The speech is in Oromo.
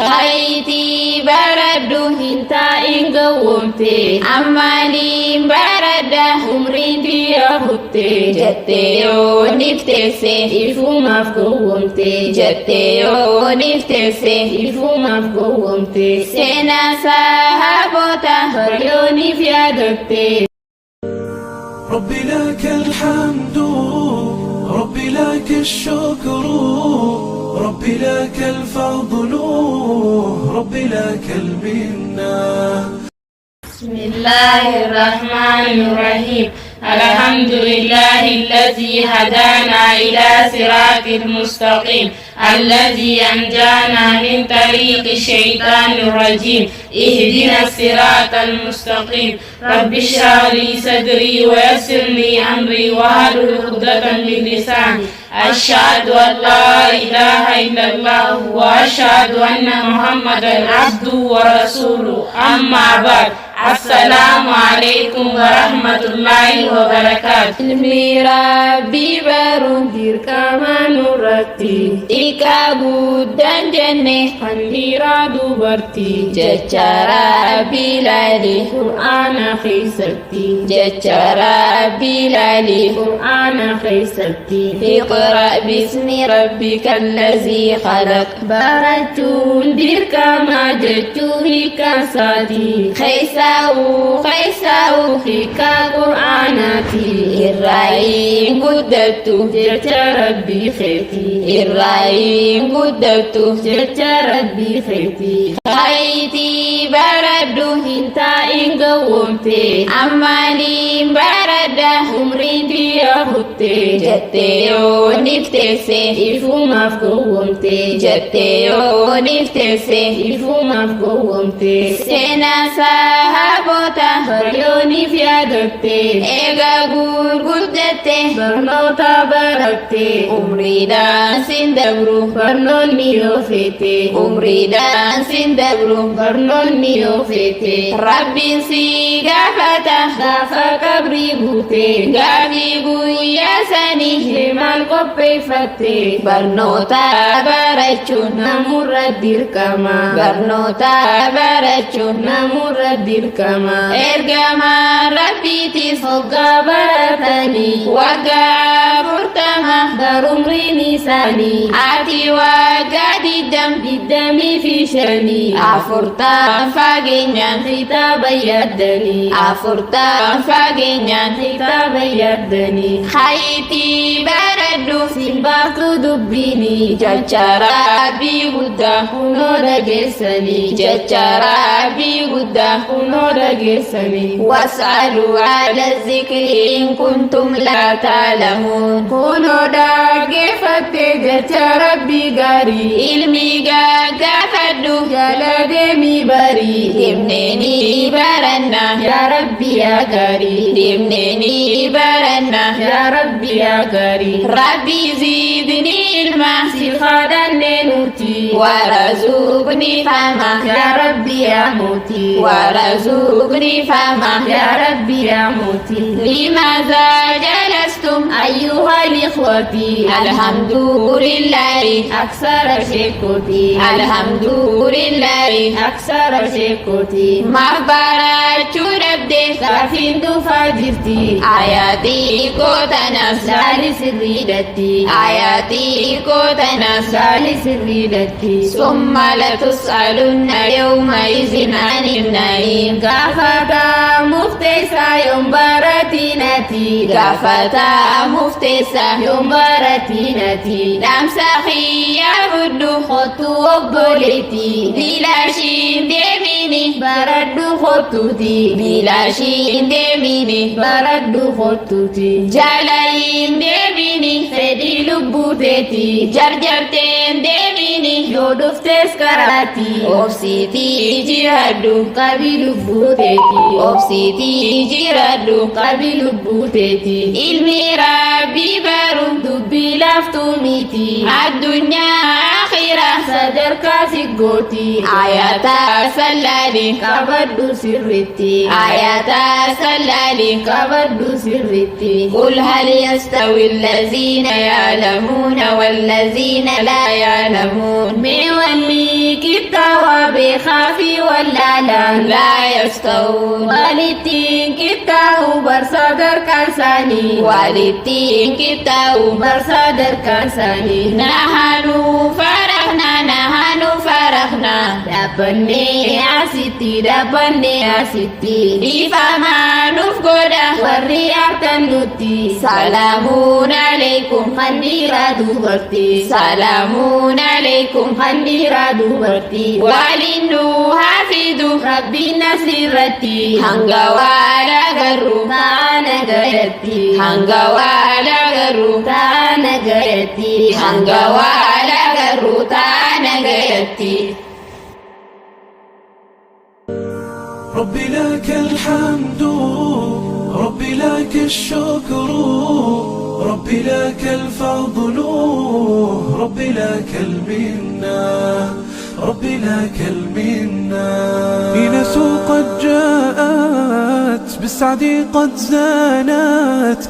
Khayti baraddu hinta ingawumte amali barada umrin dia butte jatteo niftese ifumaf gowumte jatteo niftese ifumaf gowumte sena sahabota baryoni fiadotte ربي لك الحمد ربي لك الشكر ربي لك الفضل ربي لك المنة بسم الله الرحمن الرحيم الحمد لله الذي هدانا إلى صراط المستقيم الذي أنجانا من طريق الشيطان الرجيم اهدنا الصراط المستقيم رب اشرح لي صدري ويسر لي أمري واحلل عقدة من لساني أشهد أن لا إله إلا الله وأشهد أن محمدا عبده ورسوله أما بعد السلام عليكم ورحمة الله وبركاته Rabbi baru dirkamanu rati Ika budan jenne Handira dubarti Jacara bilali Qur'ana khisati Jacara bilali Qur'ana khisati Iqra bismi rabbika allazi khalaq Barajun dirkama jaju hikasati Khaisau hika Qur'anati Irrain guddatu jecha rabbi khayti Irrain guddatu jecha rabbi khayti Khayti baraddu hinta ingawumte amali barada umrin dia butte jatteo niftese ifumaf gowumte jatteo niftese ifumaf gowumte sena sahabota baryoni fiadotte ega gurguddate barnoota baratte umriidhaan sin dabru barnoonni yoo feete umriidhaan sin dabru barnoonni yoo feete rabbiin si gaafata gaafa qabrii buute gaafii guyyaa sanii himaan qopheeffatte barnoota barachuun namurra dirqama barnoota barachuun namurra dirqama ergama rabbiitis hoggaa baratanii waggaa furtama barumriin isaanii ati waggaa digdamii fi shanii afurtaan fageenyaan kitaaba yaaddanii afurtaan fageenyaan kitaaba yaaddanii Khayti baraddu simbaaftu dubbini jecha rabbii guddaa kunoo dhageessanii jecha rabbii guddaa kunoo dhageessanii was'aluu ala zikri in kuntum laa ta'lamuun kunoo dhaggeeffatte jecha rabbii gaarii ilmi gaafadhu jala deemii barii deemneenii baranna yaa rabbi yaa gaarii deemneenii baranna yaa rabbi yaa gaarii rabbi zidni ilma si kadhanne nuti warazuqni fama yaa rabbi yaa muti warazuqni fama yaa rabbi yaa muti limaza jalastum ayyuha al-ikhwati alhamdulillahi aksara shekoti alhamdulillahi aksara shekoti mahbarachuu dhabde gaafin dhufaa jirti ayatii kootanas saali sirriidhatti ayatii kootanas saali sirriidhatti summa latus'alunna yawma izin anin na'iim gaafata mufteessa yoom baratinati gaafata mufteessa yoom baratinati dhaamsa xiyyaa fudhu kottu obboleeti bilaashiin deemini baradhu kottuti bilaashiin deemini baradhu kottuti jaalayin deemini fedhi lubbuteeti jarjarteen deemini yoo dhuftees karaati obsiitii jiraadhu qabi lubbuteeti obsiitii jiraadhu qabi lubbuteeti ilmi rabbii baru dubbii laftuu miti addunyaa akhiraa sadarkaa siggooti ayata sallaali qabadhu sirritti ayata sallaali qabadhu sirritti qul hal yastawi allazina ya'lamuuna wallazina laa ya'lamuun يعلمون من وليك التواب خافي والإعلان لا يستوون والدين كتاو برصدر كنساني والدين كتاو برصدر كنساني نحن فرحنا دابني أسيتي دفاما نفقدا والرياح تنوتي سلامون عليكم خنديرا دوبرتي سلامون عليكم خنديرا دوبرتي ولنو حافظ ربي نصيرتي هنغوالا غرو تانا غيرتي هنغوالا غرو تانا غيرتي هنغوالا غرو تانا غيرتي ربي لك الحمد ربي لك الشكر ربي لك الفضل ربي لك المنة ربي لك المنة إنس قد جاءت بالسعد قد زانت